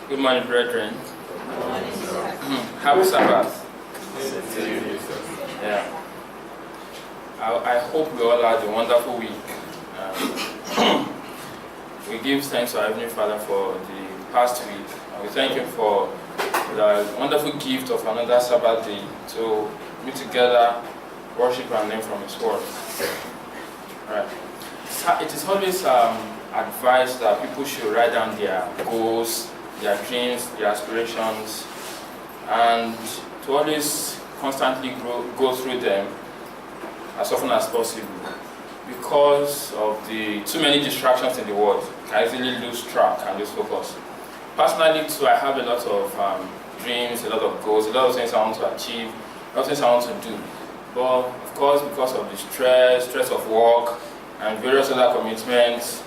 Good morning, brethren. Happy Sabbath. Yeah. I hope we all had a wonderful week. We give thanks to our Heavenly Father for the past week. We thank Him for the wonderful gift of another Sabbath day to meet together, worship and learn from His Word. Right. It is always advised that people should write down their goals, their dreams, their aspirations, and to always constantly go through them as often as possible. Because of the too many distractions in the world, you can easily lose track and lose focus. Personally too, I have a lot of dreams, a lot of goals, a lot of things I want to achieve, a lot of things I want to do. But of course, because of the stress of work, and various other commitments,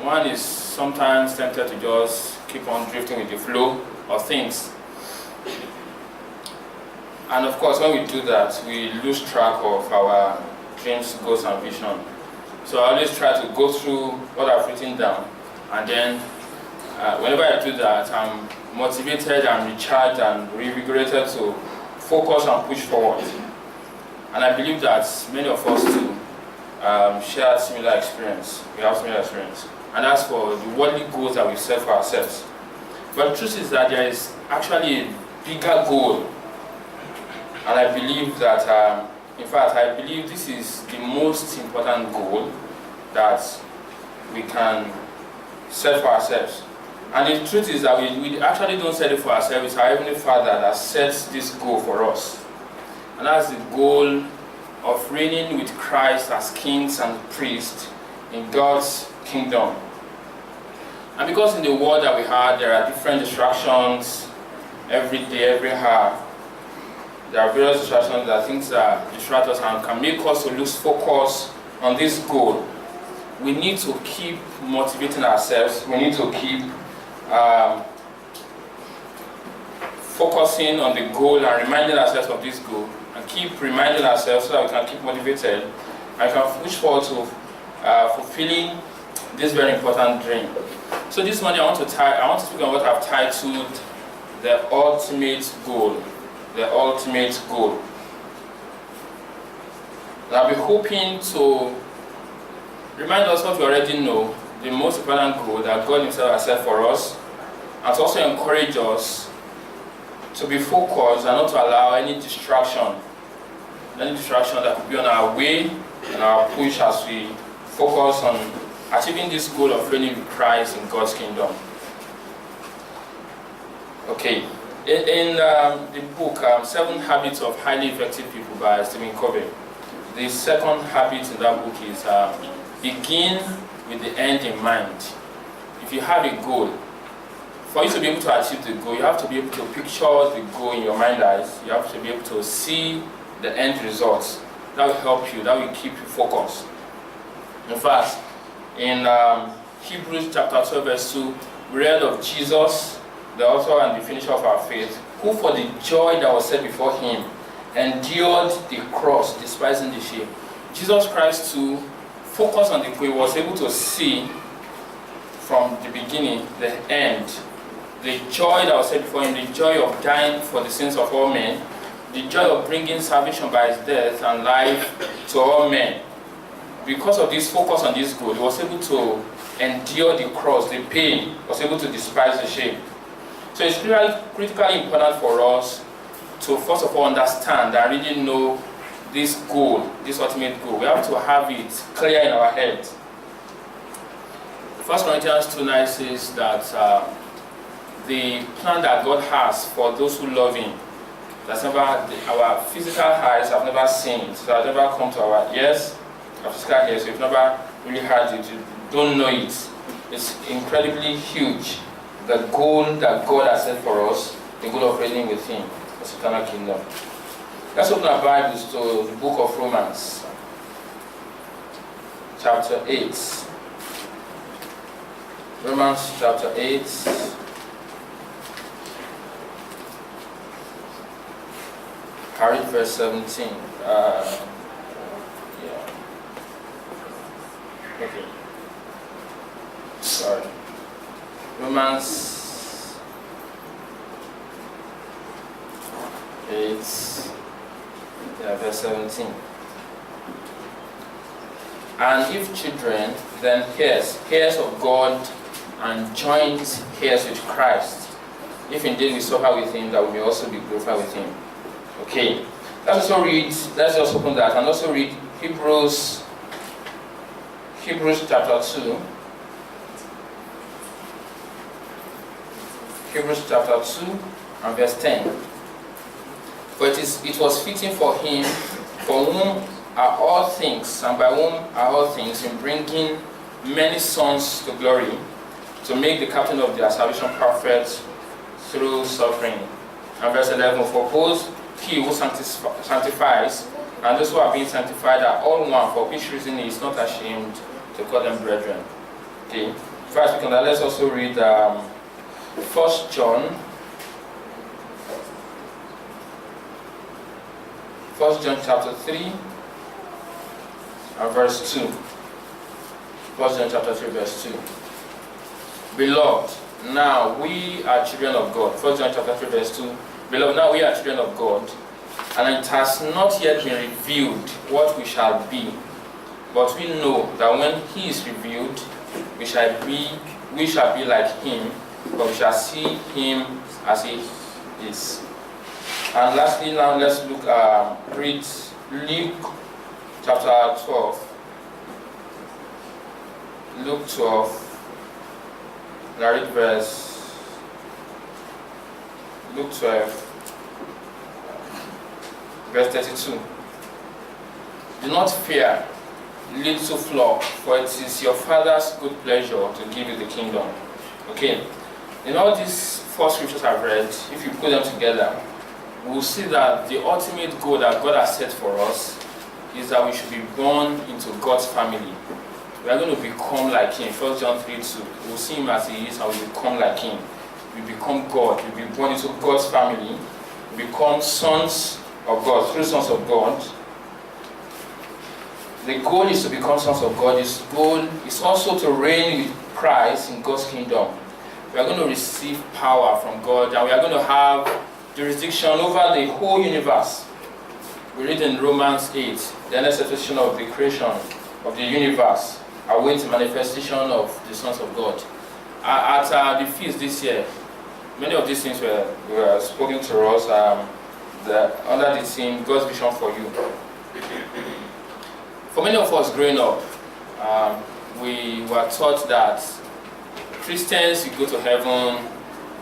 one is sometimes tempted to just keep on drifting with the flow of things. And of course, when we do that, we lose track of our dreams, goals, and vision. So I always try to go through what I've written down, and then whenever I do that, I'm motivated and recharged and revigorated to focus and push forward. And I believe that many of us too share similar experience. We have similar experience. And that's for the worldly goals that we set for ourselves. But the truth is that there is actually a bigger goal. And I believe that, in fact, I believe this is the most important goal that we can set for ourselves. And the truth is that we actually don't set it for ourselves. It's our Heavenly Father that sets this goal for us. And that's the goal of reigning with Christ as kings and priests in God's kingdom. And because in the world that we have, there are different distractions every day, every hour. There are various distractions, that things that distract us and can make us to lose focus on this goal. We need to keep motivating ourselves. We need to keep focusing on the goal and reminding ourselves of this goal. And keep reminding ourselves so that we can keep motivated and can push forward to fulfilling this very important dream. So this morning I want to speak on what I've titled the ultimate goal. The ultimate goal. And I'll be hoping to remind us what we already know, the most important goal that God Himself has set for us, and to also encourage us to be focused and not to allow any distraction that could be on our way and our push as we focus on achieving this goal of reigning with Christ in God's kingdom. Okay, in the book 7 Habits of Highly Effective People by Stephen Covey, the second habit in that book is begin with the end in mind. If you have a goal, for you to be able to achieve the goal, you have to be able to picture the goal in your mind eyes. You have to be able to see the end results. That will help you, that will keep you focused. In fact, in Hebrews chapter 12 verse 2, we read of Jesus, the author and the finisher of our faith, who for the joy that was set before Him endured the cross, despising the shame. Jesus Christ too focused on the goal. He was able to see from the beginning, the end, the joy that was set before Him, the joy of dying for the sins of all men, the joy of bringing salvation by His death and life to all men. Because of this focus on this goal, He was able to endure the cross, the pain, was able to despise the shame. So it's critically important for us to first of all understand and really know this goal, this ultimate goal. We have to have it clear in our head. 1 Corinthians 2:9 says that the plan that God has for those who love Him, that's never, our physical eyes have never seen it, so have never come to our ears, our physical ears, so we've never really heard it, you don't know it. It's incredibly huge. The goal that God has set for us, the goal of reigning with Him, the eternal kingdom. Let's open our Bibles to the book of Romans, chapter 8. Romans chapter 8. I read verse 17. Okay. Sorry. Romans It's verse 17. And if children, then heirs of God, and joint heirs with Christ. If indeed we suffer with him, that we may also be glorified with him. Okay. Let's just open that and also read Hebrews chapter 2. Hebrews chapter 2 and verse 10. For it was fitting for him, for whom are all things, and by whom are all things, in bringing many sons to glory, to make the captain of their salvation perfect through suffering. And verse 11, for both he who sanctifies and those who are being sanctified are all one, for which reason he is not ashamed to call them brethren. Okay. First, we can let's also read 1 John. 1 John chapter 3 and verse 2. 1 John chapter 3 verse 2. Beloved, now we are children of God. 1 John chapter 3 verse 2. Beloved, now we are children of God, and it has not yet been revealed what we shall be. But we know that when he is revealed, we shall be like him, but we shall see him as he is. And lastly, now let's read Luke chapter 12. Luke 12, read Luke 12, verse 32. Do not fear, little flock, for it is your Father's good pleasure to give you the kingdom. Okay, in all these four scriptures I've read, if you put them together, we'll see that the ultimate goal that God has set for us is that we should be born into God's family. We are going to become like him. 1 John 3:2. We'll see him as he is and we become like him. We become God. We be born into God's family. We become sons of God, true sons of God. The goal is to become sons of God. His goal is also to reign with Christ in God's kingdom. We are going to receive power from God, and we are going to have jurisdiction over the whole universe. We read in Romans 8, the manifestation of the creation of the universe awaits the manifestation of the sons of God. At the feast this year, many of these things were spoken to us under the theme, God's vision for you. For many of us growing up, we were taught that Christians, you go to heaven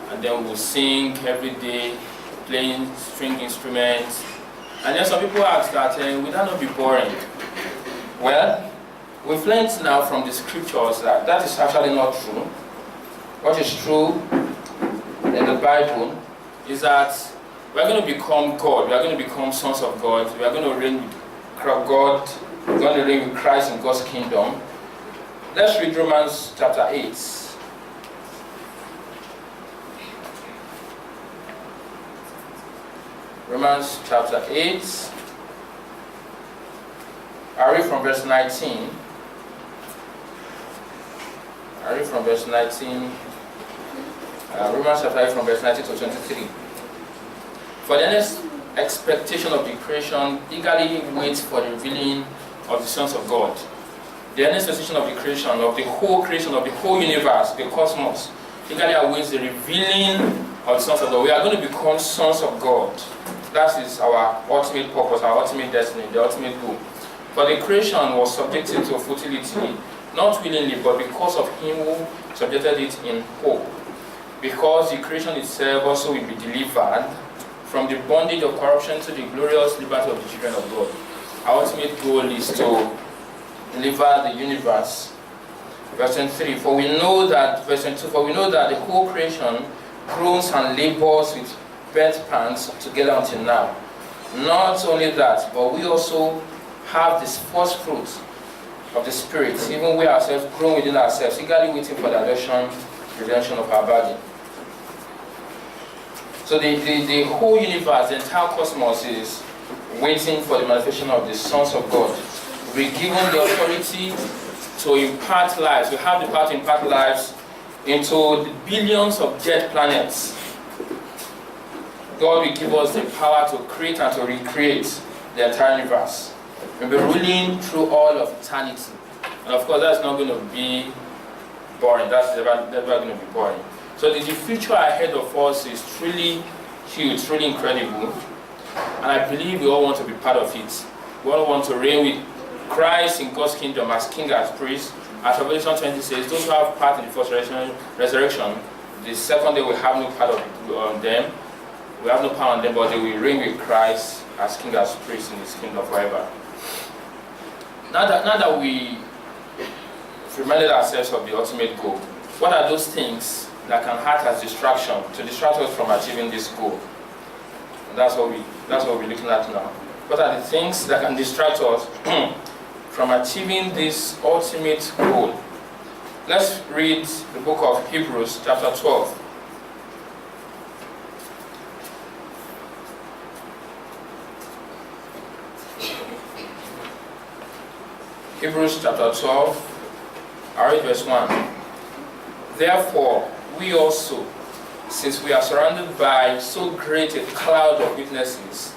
and then we'll sing every day, playing string instruments. And then some people ask that, would that not be boring? Well, we've learned now from the scriptures that is actually not true. What is true in the Bible is that we are going to become God, we are going to become sons of God, we are going to reign with God, we are going to reign with Christ in God's kingdom. Let's read Romans chapter 8. Romans chapter 8. I read from verse 19. Romans chapter 8 from verse 19 to 23. For the earnest expectation of the creation eagerly waits for the revealing of the sons of God. The earnest expectation of the creation, of the whole universe, the cosmos, eagerly awaits the revealing of the sons of God. We are going to become sons of God. That is our ultimate purpose, our ultimate destiny, the ultimate goal. For the creation was subjected to futility, not willingly, but because of him who subjected it in hope. Because the creation itself also will be delivered from the bondage of corruption to the glorious liberty of the children of God. Our ultimate goal is to deliver the universe. Verse 23, for we know that the whole creation groans and labors with birth pangs together until now. Not only that, but we also have this first fruit of the Spirit, even we ourselves grown within ourselves, eagerly waiting for the redemption of our body. So the whole universe, the entire cosmos is waiting for the manifestation of the sons of God. We're given the authority to impart lives. We have the power to impart lives into the billions of dead planets. God will give us the power to create and to recreate the entire universe. We'll be ruling through all of eternity. And of course, that's not going to be boring. That's never going to be boring. So the future ahead of us is truly huge, really incredible. And I believe we all want to be part of it. We all want to reign with Christ in God's kingdom as king, as priest. As Revelation 20 says, those who have part in the first resurrection, the second day will have no part on them. We have no power on them, but they will reign with Christ as king, as priest in his kingdom forever. Now that we've reminded ourselves of the ultimate goal, what are those things that can act as distraction to distract us from achieving this goal? And that's what we're looking at now. What are the things that can distract us from achieving this ultimate goal? Let's read the book of Hebrews, chapter 12. Hebrews chapter 12, I read verse 1. Therefore, we also, since we are surrounded by so great a cloud of witnesses,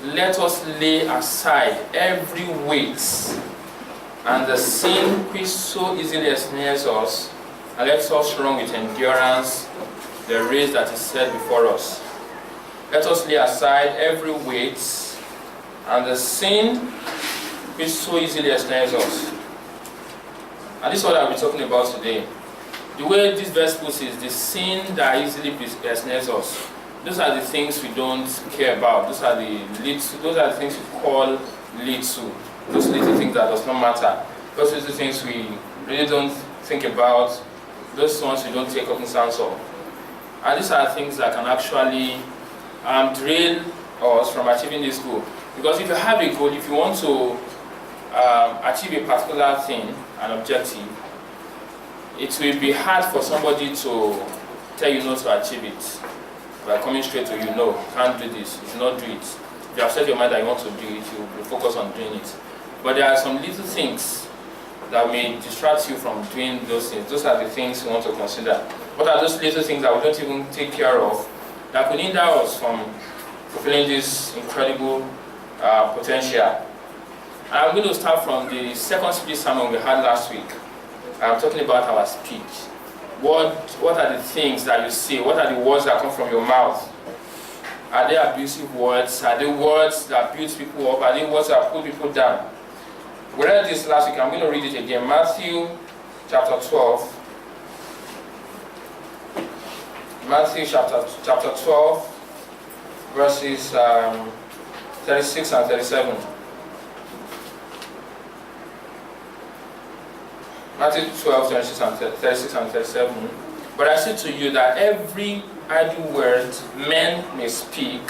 let us lay aside every weight and the sin which so easily ensnares us, and let us run with endurance the race that is set before us. Let us lay aside every weight and the sin which so easily ensnares us. And this is what I'll be talking about today. The way this verse puts it is the sin that easily ensnares us. Those are the things we don't care about. Those are the things we call little. Those little things that does not matter. Those little things we really don't think about. Those ones we don't take cognizance of. And these are things that can actually derail us from achieving this goal. Because if you have a goal, if you want to achieve a particular thing, an objective, it will be hard for somebody to tell you not to achieve it. By coming straight to you, no, you can't do this, you should not do it. If you have set your mind that you want to do it, you will focus on doing it. But there are some little things that may distract you from doing those things. Those are the things we want to consider. What are those little things that we don't even take care of that could hinder us from fulfilling this incredible potential? I'm going to start from the second speech sermon we had last week. I'm talking about our speech. What are the things that you say? What are the words that come from your mouth? Are they abusive words? Are they words that build people up? Are they words that put people down? We read this last week. I'm going to read it again. Matthew chapter 12. Matthew chapter 12, verses 36 and 37. Matthew 12, 36 and 37. But I say to you that every idle word men may speak,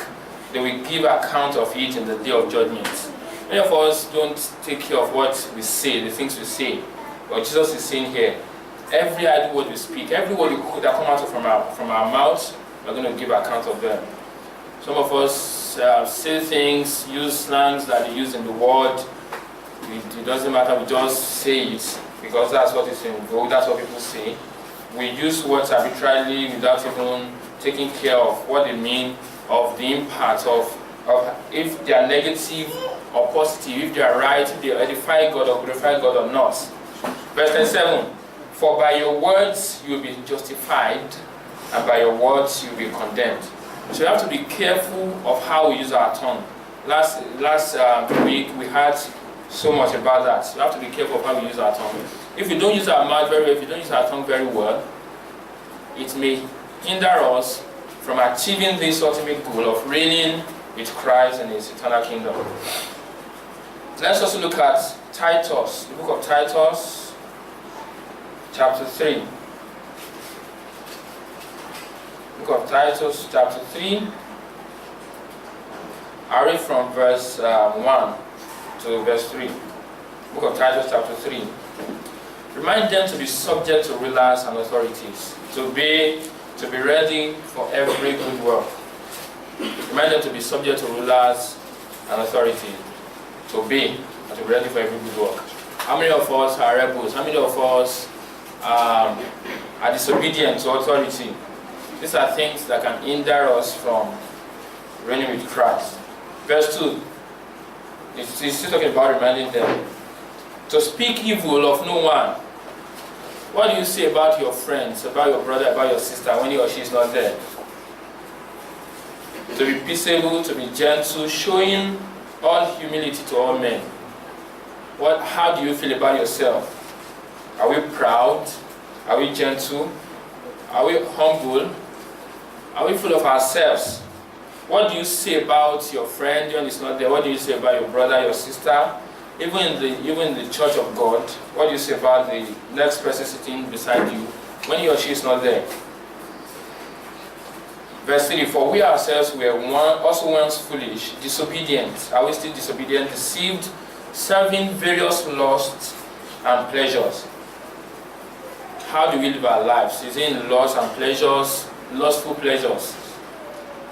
they will give account of it in the day of judgment. Many of us don't take care of what we say, the things we say. But Jesus is saying here, every idle word we speak, every word that comes out from our mouth, we're going to give account of them. Some of us say things, use slangs that they use in the world. It doesn't matter, we just say it. Because that's what is in vogue, that's what people say. We use words arbitrarily without even taking care of what they mean, of the impact of if they are negative or positive, if they are right, if they edify God or glorify God or not. Verse 37, for by your words you will be justified, and by your words you will be condemned. So we have to be careful of how we use our tongue. Last week we had so much about that. So we have to be careful of how we use our tongue. If we don't use our mouth very well, if we don't use our tongue very well, it may hinder us from achieving this ultimate goal of reigning with Christ in his eternal kingdom. Let's also look at Titus, the book of Titus, chapter 3. Book of Titus, chapter 3. I read from verse 1 to verse 3. Book of Titus, chapter 3. Remind them to be subject to rulers and authorities, to be ready for every good work. Remind them to be subject to rulers and authority, to obey and to be ready for every good work. How many of us are rebels? How many of us are disobedient to authority? These are things that can hinder us from reigning with Christ. Verse 2, it's still talking about reminding them to speak evil of no one. What do you say about your friends, about your brother, about your sister when he or she is not there? To be peaceable, to be gentle, showing all humility to all men. How do you feel about yourself? Are we proud? Are we gentle? Are we humble? Are we full of ourselves? What do you say about your friend when he's not there? What do you say about your brother, your sister? Even in the church of God, what do you say about the next person sitting beside you when he or she is not there? Verse 3, for we ourselves were also once foolish, disobedient. Are we still disobedient? Deceived, serving various lusts and pleasures. How do we live our lives? Is it in lusts and pleasures, lustful pleasures?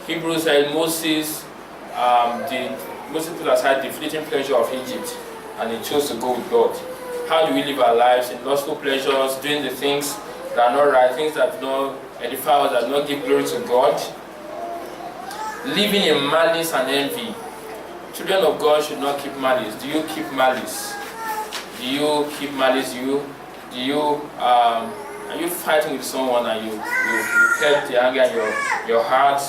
Hebrews said Moses put aside the fleeting pleasure of Egypt and he chose to go with God. How do we live our lives? In lustful pleasures, doing the things that are not right, things that do not edify us, that do not give glory to God. Living in malice and envy. Children of God should not keep malice. Do you keep malice? Do you keep malice? Are you fighting with someone and you kept the anger in your heart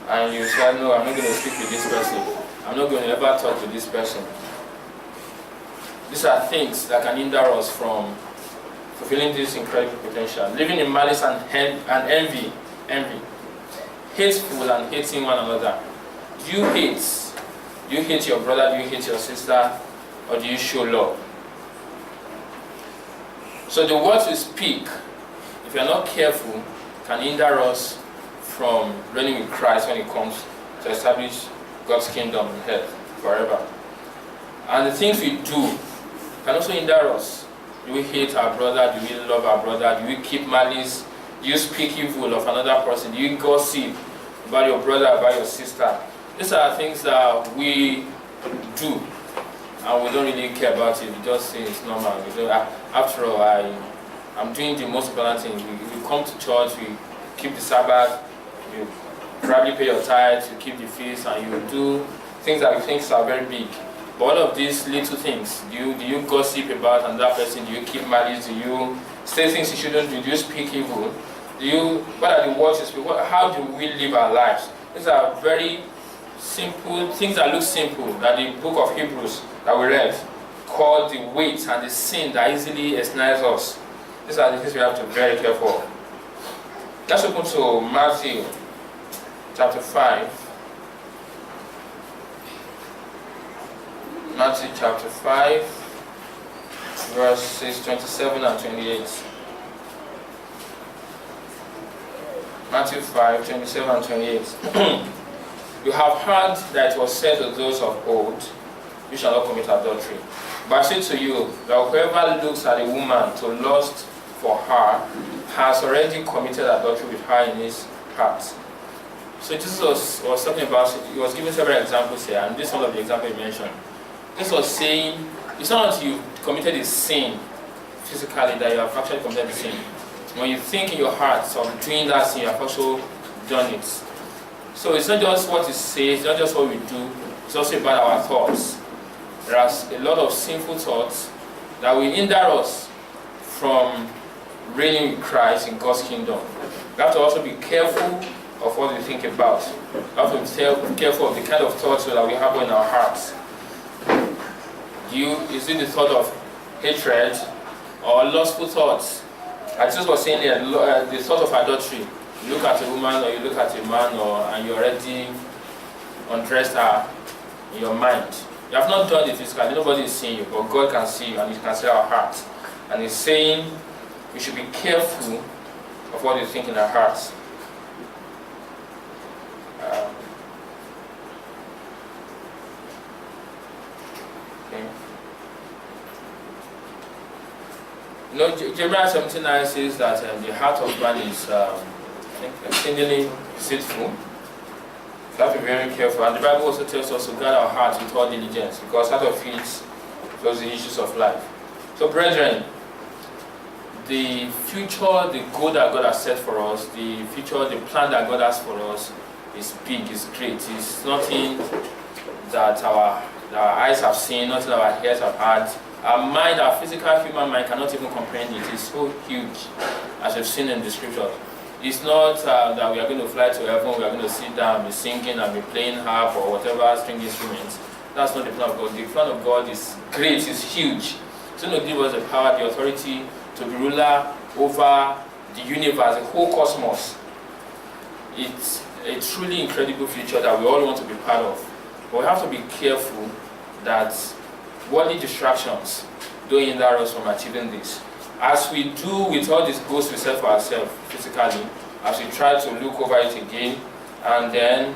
and you said, no, I'm not going to speak with this person. I'm not going to ever talk to this person. These are things that can hinder us from fulfilling this incredible potential. Living in malice and envy. Hateful and hating one another. Do you hate? Do you hate your brother? Do you hate your sister? Or do you show love? So the words we speak, if you are not careful, can hinder us from reigning with Christ when it comes to establish God's kingdom in earth forever. And the things we do can also hinder us. Do we hate our brother? Do we love our brother? Do we keep malice? Do you speak evil of another person? Do you gossip about your brother, about your sister? These are things that we do and we don't really care about it. We just say it's normal. After all, I'm doing the most important thing. We come to church, we keep the Sabbath, you probably pay your tithes, you keep the feast, and you do things that we think are very big. But all of these little things, do you gossip about another person? Do you keep malice? Do you say things you shouldn't do? Do you speak evil? What are the words you speak? How do we live our lives? These are very simple things that look simple, that the book of Hebrews that we read called the weight and the sin that easily ensnares us. These are the things we have to be very careful of. Let's open to Matthew chapter 5. Matthew chapter 5, verses 27 and 28. Matthew 5, 27 and 28. You have heard that it was said to those of old, you shall not commit adultery. But I say to you that whoever looks at a woman to lust for her has already committed adultery with her in his heart. So Jesus was talking about, he was giving several examples here, and this is one of the examples he mentioned. This was saying, it's not that you committed a sin physically that you have actually committed a sin. When you think in your heart of doing that sin, you have also done it. So it's not just what it says, it's not just what we do, it's also about our thoughts. There are a lot of sinful thoughts that will hinder us from reigning with Christ in God's kingdom. We have to also be careful of what we think about. We have to be careful of the kind of thoughts that we have in our hearts. Is it the thought of hatred or lustful thoughts? I just was saying here, the thought of adultery. You look at a woman or you look at a man and you already undressed her in your mind. You have not done it physically, nobody is seeing you, but God can see you and He can see our hearts. And He's saying we should be careful of what we think in our hearts. Jeremiah 17:9 says that the heart of man is exceedingly deceitful. We have to be very careful. And the Bible also tells us to guard our hearts with all diligence, because out of it flows the issues of life. So, brethren, the future, the goal that God has set for us, the future, the plan that God has for us, is big, is great. It's nothing that our eyes have seen, nothing our ears have heard. Our mind, our physical human mind cannot even comprehend it. It's so huge, as we've seen in the scriptures. It's not that we are going to fly to heaven, we are going to sit down and be singing and be playing harp or whatever string instruments. That's not the plan of God. The plan of God is great, it's huge. It's going to give us the power, the authority to be ruler over the universe, the whole cosmos. It's a truly incredible future that we all want to be part of. But we have to be careful that worldly distractions don't hinder us from achieving this. As we do with all these goals we set for ourselves physically, as we try to look over it again and then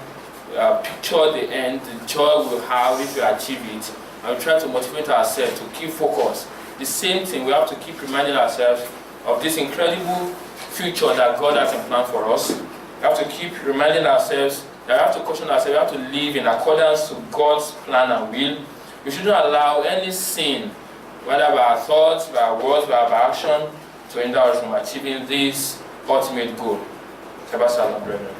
picture the end, the joy we'll have if we achieve it, and we try to motivate ourselves to keep focus. The same thing, we have to keep reminding ourselves of this incredible future that God has in plan for us. We have to keep reminding ourselves that we have to caution ourselves, we have to live in accordance to God's plan and will. We shouldn't allow any sin, whether by our thoughts, by our words, by our action, to hinder us from achieving this ultimate goal. Shabbat shalom, brethren.